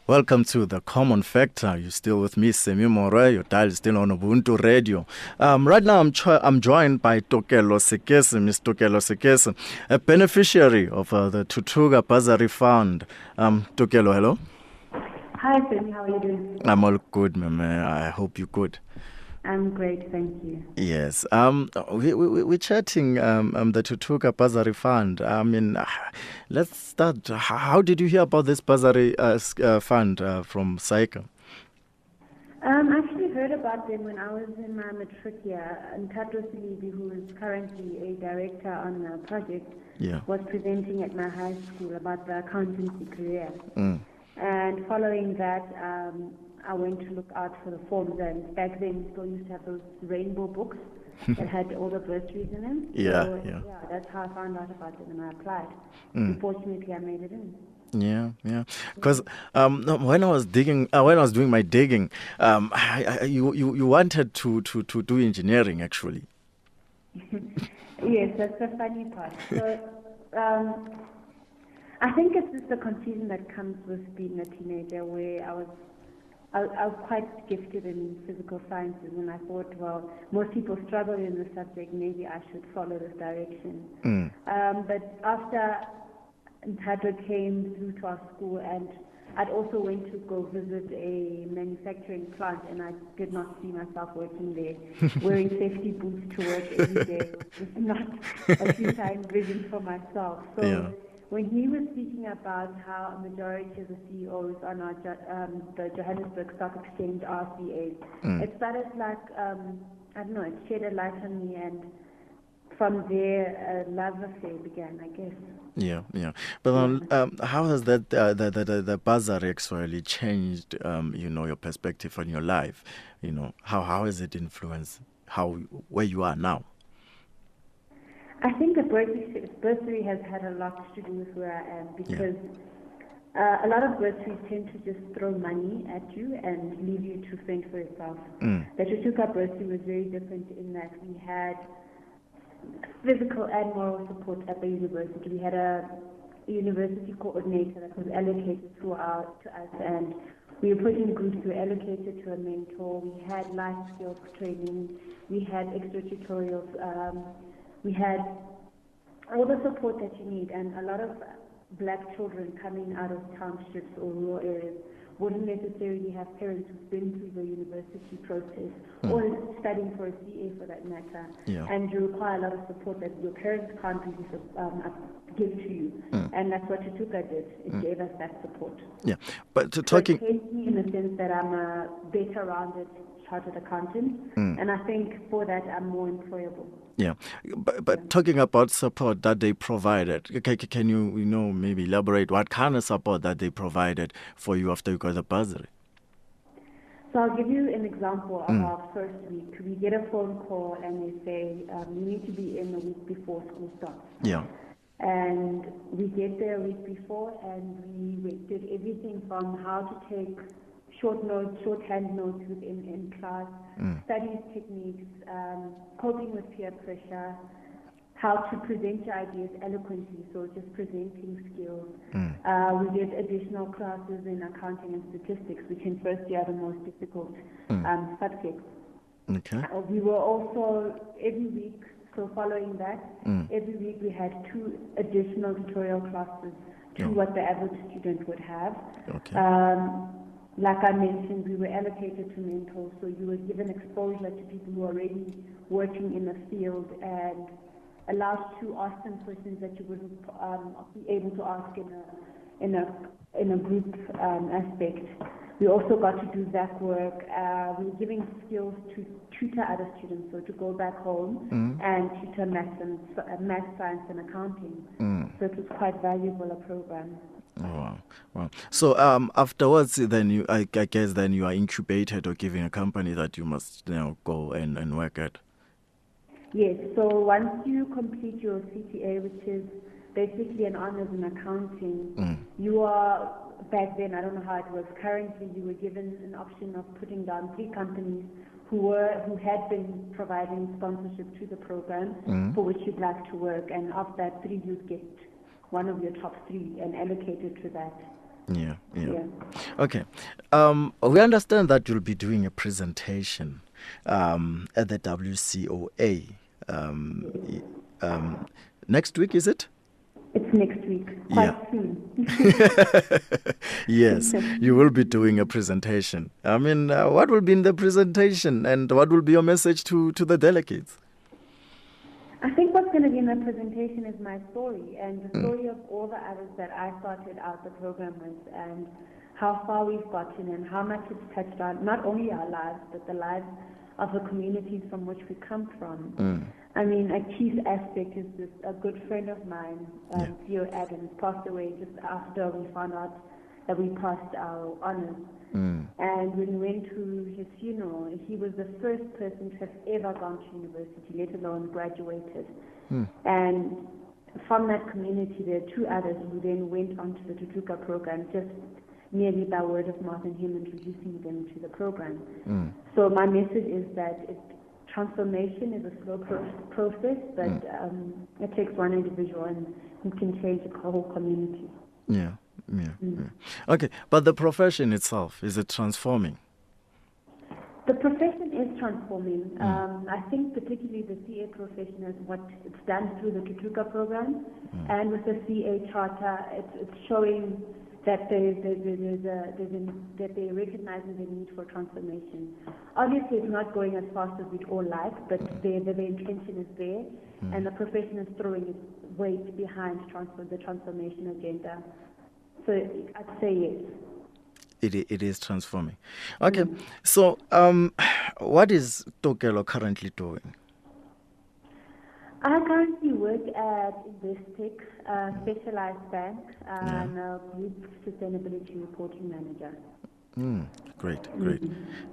Welcome to The Common Factor. You're still with me, Semi More. Your dial is still on Ubuntu Radio. Right now, I'm joined by Tokelo Sekese, Miss Tokelo Sekese, a beneficiary of the Thuthuka Bursary Fund. Tokelo, hello. Hi, Semi. How are you doing? I'm all good, man. I hope you're good. I'm great, thank you. Yes. We're chatting the Thuthuka Bursary Fund. Let's start. How did you hear about this Bursary Fund from SAICA? I actually heard about them when I was in my matric year, and Thuthuka Bursary, who is currently a director on the project, was presenting at my high school about the accountancy career. And following that, I went to look out for the forms, and back then we still used to have those rainbow books that had all the bursaries in them. So, that's how I found out about them, and I applied. Unfortunately, I made it in. Yeah. Because when I was doing my digging, you wanted to do engineering, actually. Yes, that's the funny part. So, I think it's just the confusion that comes with being a teenager, where I was quite gifted in physical sciences, and I thought, well, most people struggle in this subject, maybe I should follow this direction. But after Thuthuka came through to our school, and I'd also went to go visit a manufacturing plant, and I did not see myself working there. Wearing safety boots to work every day was not a future I envisioned for myself. So when he was speaking about how a majority of the CEOs on our the Johannesburg Stock Exchange are CAs, it started like, I don't know, it shed a light on me, and from there a love affair began, I guess. Yeah. But how has that the bursary actually changed your perspective on your life? How has it influenced where you are now? I think the bursary has had a lot to do with where I am, because a lot of bursaries tend to just throw money at you and leave you to fend for yourself. The Thuthuka Bursary was very different in that we had physical and moral support at the university. We had a university coordinator that was allocated to us, and we were put in groups. We were allocated to a mentor. We had life skills training. We had extra tutorials. We had all the support that you need, and a lot of black children coming out of townships or rural areas wouldn't necessarily have parents who've been through the university process or studying for a CA for that matter. And you require a lot of support that your parents can't really give to you. And that's what Thuthuka did. It gave us that support. Yeah, but so it changed me in the sense that I'm a better rounded chartered accountant, and I think for that I'm more employable. Yeah, but talking about support that they provided, can you maybe elaborate what kind of support that they provided for you after you got the bursary? So I'll give you an example of our first week. We get a phone call and they say, you need to be in a week before school starts. Yeah. And we get there a week before, and we did everything from how to take shorthand notes in class, studies techniques, coping with peer pressure, how to present your ideas eloquently, so just presenting skills. We did additional classes in accounting and statistics, which in first year are the most difficult subjects. Okay. We were also, every week, so following that, every week we had 2 additional tutorial classes to what the average student would have. Okay. Like I mentioned, we were allocated to mentors, so you were given exposure to people who are already working in the field and allowed to ask them questions that you wouldn't be able to ask in a group aspect. We also got to do that work. We were giving skills to tutor other students, so to go back home and tutor math, science, and accounting. So it was quite valuable, a program. Oh, wow. So afterwards, then I guess then you are incubated or given a company that you must go and work at. Yes. So once you complete your CTA, which is basically an honors in accounting, you are, back then, I don't know how it was, currently you were given an option of putting down 3 companies who had been providing sponsorship to the program for which you'd like to work, and of that 3 you'd get one of your top 3 and allocated to that. Yeah. Yeah. Okay. We understand that you'll be doing a presentation at the WCOA next week, is it? It's next week, Yeah. quite soon. Yes, you will be doing a presentation. I mean, what will be in the presentation and what will be your message to the delegates? I think what's going to be in the presentation is my story and the story of all the others that I started out the program with, and how far we've gotten and how much it's touched on not only our lives but the lives of the communities from which we come from. I mean, a key aspect is this: a good friend of mine, Theo Adams, passed away just after we found out that we passed our honors. And when we went to his funeral, he was the first person to have ever gone to university, let alone graduated. And from that community, there are two others who then went on to the Thuthuka program, just merely by word of mouth and him introducing them to the program. So my message is that transformation is a slow process, but it takes one individual and who can change a whole community. Yeah. Okay, but the profession itself, is it transforming? The profession is transforming. I think particularly the CA profession is what it's done through the Thuthuka program, and with the CA charter, it's showing that that they recognize the need for transformation. Obviously, it's not going as fast as we'd all like, but the intention is there, and the profession is throwing its weight behind the transformation agenda. So I'd say yes. It is transforming. Okay, so what is Tokelo currently doing? I currently work at Investec, a specialized bank, and a group sustainability reporting manager. Great.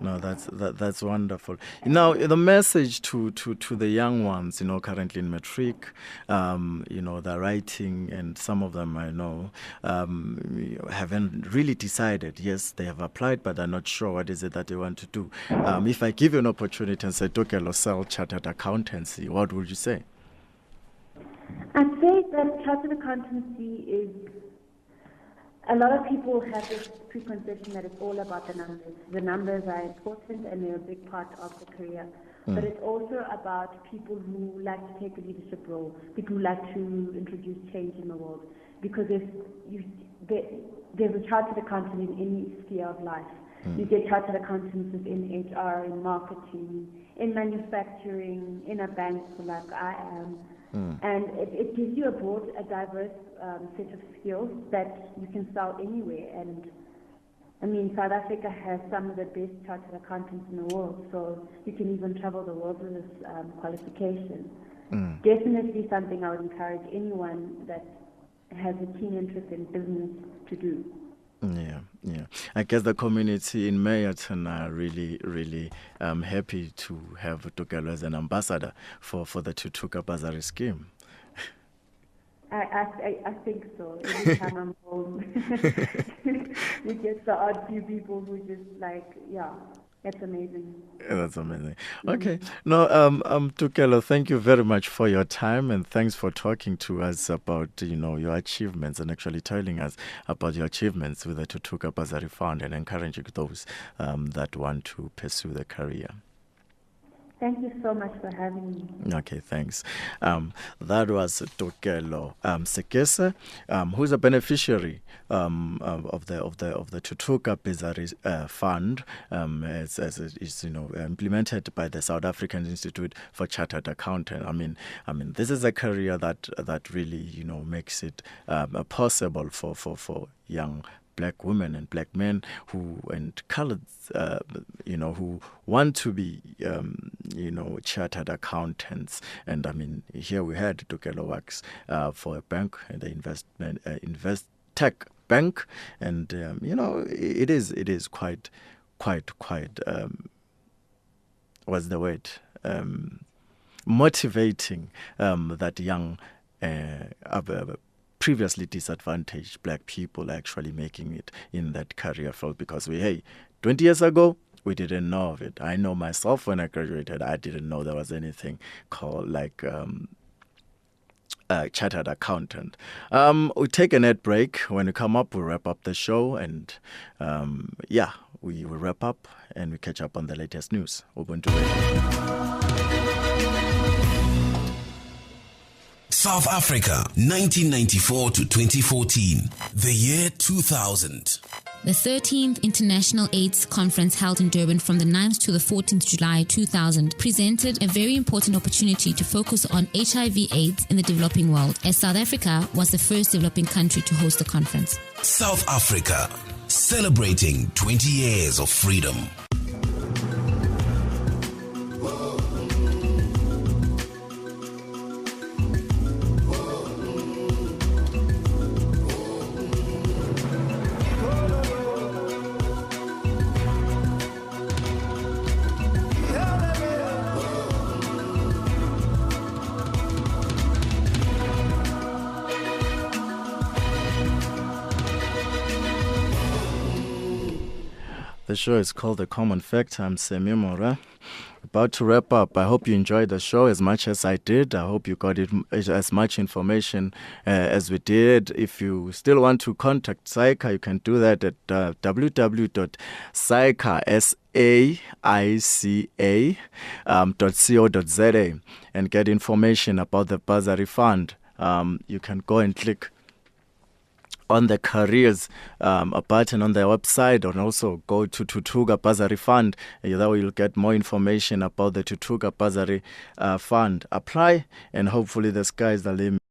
No, that's wonderful. Now, the message to the young ones, currently in matric, they're writing, and some of them I know haven't really decided. Yes, they have applied, but they're not sure what is it that they want to do. If I give you an opportunity and say, Tokelo, sell chartered accountancy, what would you say? I'd say that chartered accountancy is, a lot of people have this preconception that it's all about the numbers. The numbers are important and they're a big part of the career. But it's also about people who like to take a leadership role, people who like to introduce change in the world. Because there's a chartered accountant in any sphere of life. You get chartered accountants in HR, in marketing, in manufacturing, in a bank like I am. And it gives you a diverse set of skills that you can sell anywhere. And I mean, South Africa has some of the best chartered accountants in the world, so you can even travel the world with this qualification. Definitely something I would encourage anyone that has a keen interest in business to do. Yeah. I guess the community in Meyerton are really happy to have Tokelo as an ambassador for the Thuthuka Bursary scheme. I think so. Every time I'm home, you get the odd few people who just it's amazing. That's amazing. Okay. No, Tokelo, thank you very much for your time, and thanks for talking to us about, your achievements and actually telling us about your achievements with the Thuthuka Bursary Fund and encouraging those that want to pursue the career. Thank you so much for having me. Okay, thanks. That was Tokelo Sekese, who's a beneficiary of the Thuthuka Bursary Fund, as it is implemented by the South African Institute for Chartered Accountant. I mean, this is a career that really makes it possible for young black women and black men and colored, who want to be, chartered accountants. And I mean, here we had Tokelo works for a bank, the Investec Bank, and it is quite, what's the word? Motivating that young previously disadvantaged black people actually making it in that career field, because 20 years ago, we didn't know of it. I know myself, when I graduated, I didn't know there was anything called chartered accountant. We take an ad break. When we come up, we'll wrap up the show, and we will wrap up and we catch up on the latest news. Ubuntu Radio. South Africa, 1994 to 2014, the year 2000. The 13th International AIDS Conference, held in Durban from the 9th to the 14th July 2000, presented a very important opportunity to focus on HIV/AIDS in the developing world, as South Africa was the first developing country to host the conference. South Africa, celebrating 20 years of freedom. The show is called The Common Fact. I'm Semi Mora. About to wrap up. I hope you enjoyed the show as much as I did. I hope you got as much information as we did. If you still want to contact SAICA, you can do that at www.saica.co.za and get information about the Bursary Fund. You can go and click on the careers a button on their website, and also go to Thuthuka Bursary Fund. That way you'll get more information about the Thuthuka Bursary Fund. Apply, and hopefully the sky is the limit.